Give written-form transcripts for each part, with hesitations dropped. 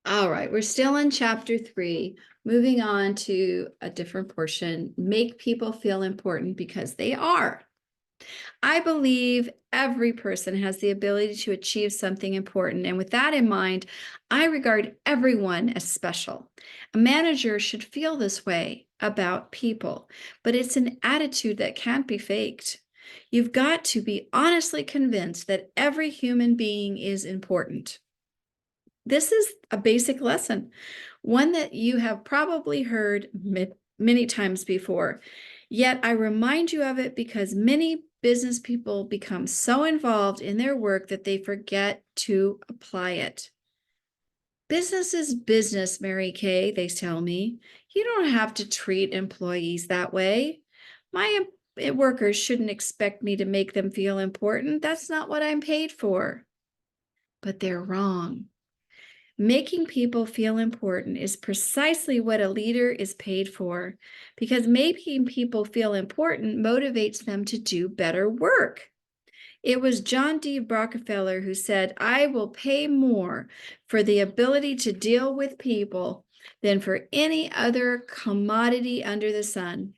All right, we're still in chapter 3, moving on to a different portion. Make people feel important because they are. I believe every person has the ability to achieve something important. And with that in mind, I regard everyone as special. A manager should feel this way about people, but it's an attitude that can't be faked. You've got to be honestly convinced that every human being is important. This is a basic lesson, one that you have probably heard many times before. Yet I remind you of it because many business people become so involved in their work that they forget to apply it. Business is business, Mary Kay, they tell me. You don't have to treat employees that way. My workers shouldn't expect me to make them feel important. That's not what I'm paid for. But they're wrong. Making people feel important is precisely what a leader is paid for, because making people feel important motivates them to do better work. It was John D. Rockefeller who said, "I will pay more for the ability to deal with people than for any other commodity under the sun."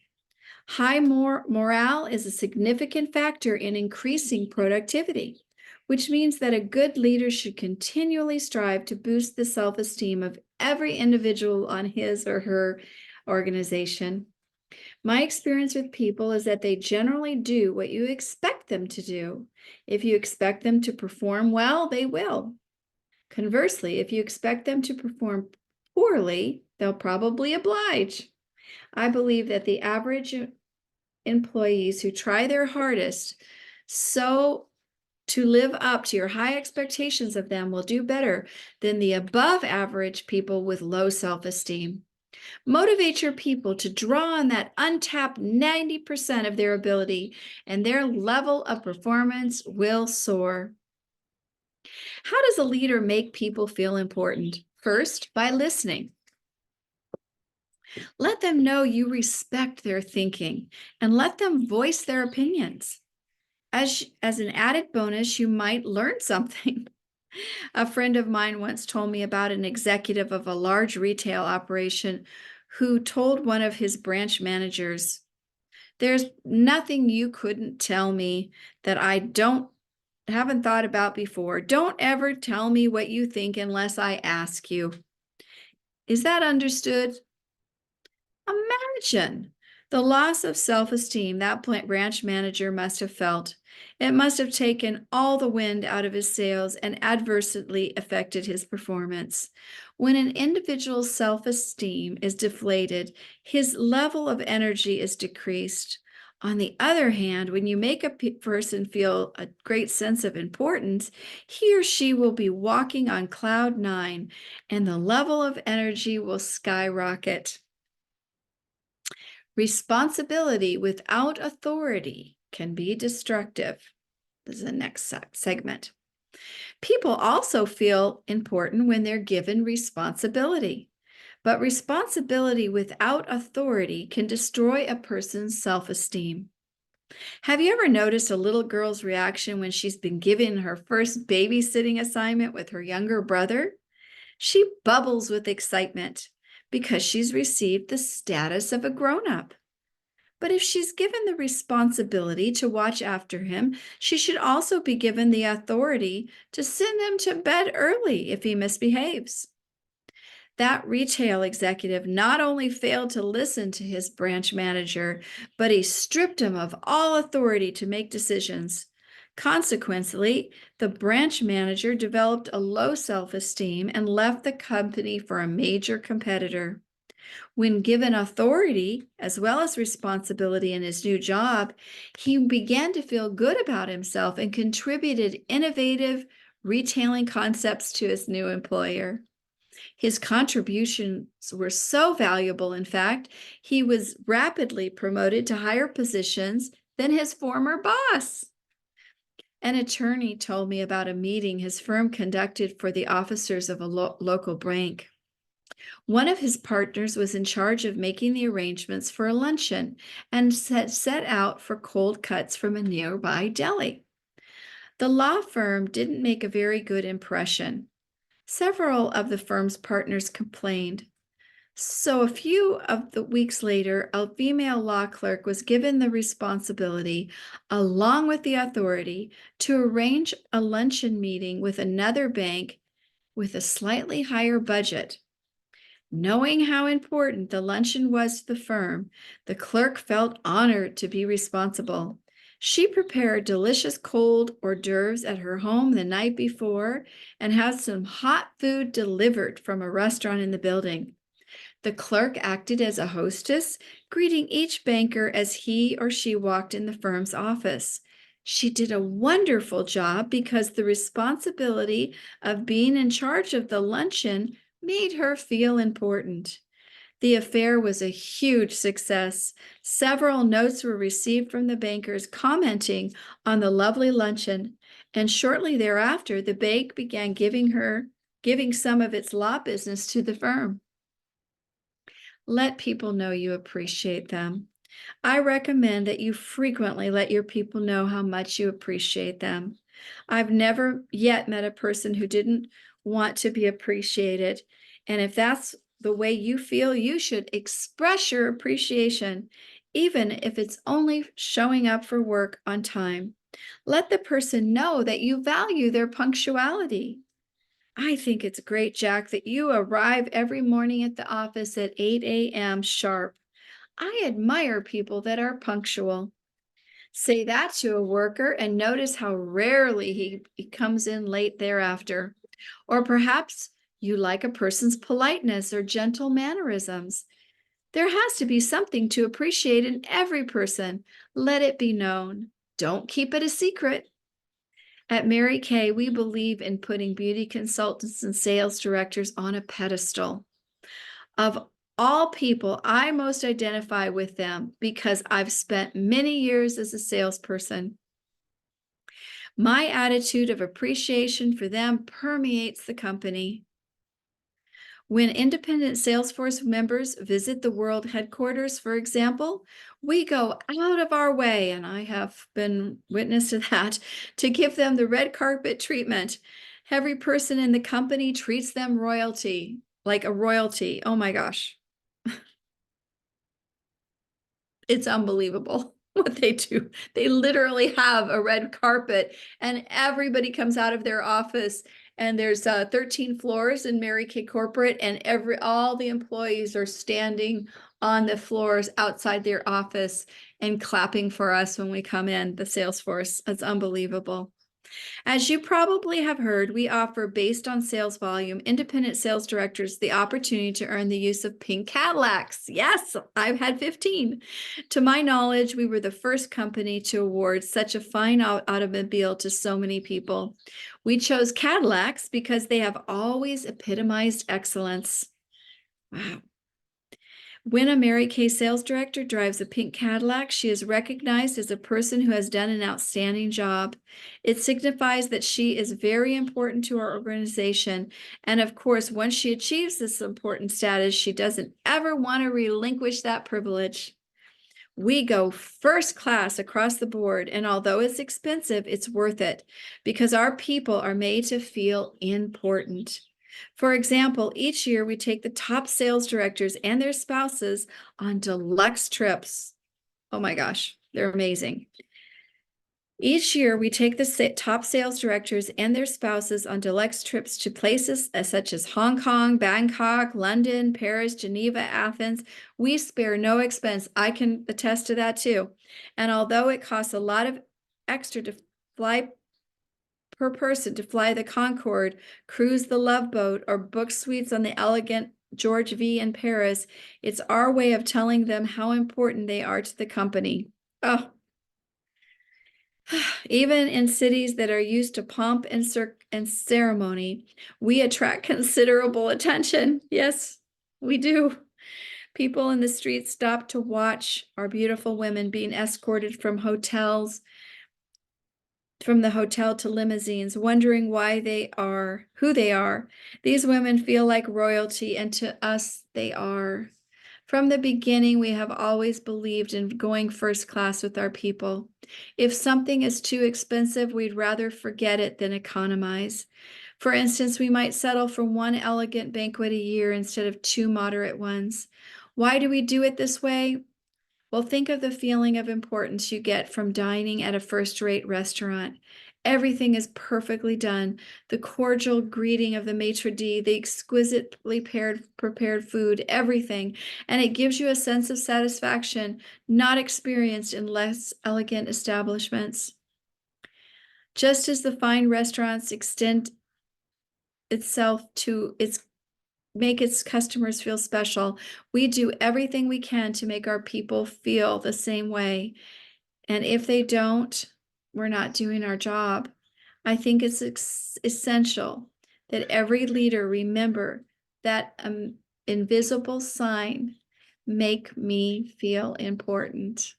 High morale is a significant factor in increasing productivity, which means that a good leader should continually strive to boost the self-esteem of every individual on his or her organization. My experience with people is that they generally do what you expect them to do. If you expect them to perform well, they will. Conversely, if you expect them to perform poorly, they'll probably oblige. I believe that the average employees who try their hardest so to live up to your high expectations of them will do better than the above average people with low self-esteem. Motivate your people to draw on that untapped 90% of their ability, and their level of performance will soar. How does a leader make people feel important? First, by listening. Let them know you respect their thinking and let them voice their opinions. As an added bonus, you might learn something. A friend of mine once told me about an executive of a large retail operation who told one of his branch managers, "There's nothing you couldn't tell me that I haven't thought about before. Don't ever tell me what you think unless I ask you." Is that understood? Imagine the loss of self-esteem that branch manager must have felt. It must have taken all the wind out of his sails and adversely affected his performance. When an individual's self-esteem is deflated, his level of energy is decreased. On the other hand, when you make a person feel a great sense of importance, he or she will be walking on cloud 9, and the level of energy will skyrocket. Responsibility without authority can be destructive. This is the next segment. People also feel important when they're given responsibility, but responsibility without authority can destroy a person's self-esteem. Have you ever noticed a little girl's reaction when she's been given her first babysitting assignment with her younger brother? She bubbles with excitement because she's received the status of a grown-up. But if she's given the responsibility to watch after him, she should also be given the authority to send him to bed early if he misbehaves. That retail executive not only failed to listen to his branch manager, but he stripped him of all authority to make decisions. Consequently, the branch manager developed a low self-esteem and left the company for a major competitor. When given authority as well as responsibility in his new job, he began to feel good about himself and contributed innovative retailing concepts to his new employer. His contributions were so valuable, in fact, he was rapidly promoted to higher positions than his former boss. An attorney told me about a meeting his firm conducted for the officers of a local bank. One of his partners was in charge of making the arrangements for a luncheon and set out for cold cuts from a nearby deli. The law firm didn't make a very good impression. Several of the firm's partners complained. So a few of the weeks later, a female law clerk was given the responsibility, along with the authority, to arrange a luncheon meeting with another bank with a slightly higher budget. Knowing how important the luncheon was to the firm, the clerk felt honored to be responsible. She prepared delicious cold hors d'oeuvres at her home the night before and had some hot food delivered from a restaurant in the building. The clerk acted as a hostess, greeting each banker as he or she walked in the firm's office. She did a wonderful job because the responsibility of being in charge of the luncheon made her feel important. The affair was a huge success. Several notes were received from the bankers commenting on the lovely luncheon, and shortly thereafter, the bank began giving some of its law business to the firm. Let people know you appreciate them. I recommend that you frequently let your people know how much you appreciate them. I've never yet met a person who didn't want to be appreciated. And if that's the way you feel, you should express your appreciation, even if it's only showing up for work on time. Let the person know that you value their punctuality. I think it's great, Jack, that you arrive every morning at the office at 8 a.m. sharp. I admire people that are punctual. Say that to a worker and notice how rarely he comes in late thereafter. Or perhaps you like a person's politeness or gentle mannerisms. There has to be something to appreciate in every person. Let it be known. Don't keep it a secret. At Mary Kay, we believe in putting beauty consultants and sales directors on a pedestal. Of all people, I most identify with them because I've spent many years as a salesperson. My attitude of appreciation for them permeates the company. When independent Salesforce members visit the world headquarters, for example, we go out of our way, and I have been witness to that, to give them the red carpet treatment. Every person in the company treats them like a royalty. Oh my gosh. It's unbelievable what they do. They literally have a red carpet, and everybody comes out of their office, and there's 13 floors in Mary Kay Corporate, and all the employees are standing on the floors outside their office and clapping for us when we come in, the sales force. It's unbelievable. As you probably have heard, we offer, based on sales volume, independent sales directors the opportunity to earn the use of pink Cadillacs. Yes, I've had 15. To my knowledge, we were the first company to award such a fine automobile to so many people. We chose Cadillacs because they have always epitomized excellence. Wow. When a Mary Kay sales director drives a pink Cadillac, she is recognized as a person who has done an outstanding job. It signifies that she is very important to our organization. And of course, once she achieves this important status, she doesn't ever want to relinquish that privilege. We go first class across the board, and although it's expensive, it's worth it because our people are made to feel important. For example, each year we take the top sales directors and their spouses on deluxe trips. Oh my gosh, they're amazing. Each year we take the top sales directors and their spouses on deluxe trips to places such as Hong Kong, Bangkok, London, Paris, Geneva, Athens. We spare no expense. I can attest to that too. And although it costs a lot of extra to fly per person to fly the Concorde, cruise the Love Boat, or book suites on the elegant George V in Paris, it's our way of telling them how important they are to the company. Oh, even in cities that are used to pomp and ceremony, we attract considerable attention. Yes, we do. People in the streets stop to watch our beautiful women being escorted from the hotel to limousines, wondering who they are. These women feel like royalty, and to us, they are. From the beginning, we have always believed in going first class with our people. If something is too expensive, we'd rather forget it than economize. For instance, we might settle for one elegant banquet a year instead of two moderate ones. Why do we do it this way? Well, think of the feeling of importance you get from dining at a first-rate restaurant. Everything is perfectly done. The cordial greeting of the maitre d', the exquisitely prepared food, everything. And it gives you a sense of satisfaction not experienced in less elegant establishments. Just as the fine restaurants extend itself to make its customers feel special, we do everything we can to make our people feel the same way. And if they don't, we're not doing our job. I think it's essential that every leader remember that invisible sign, make me feel important.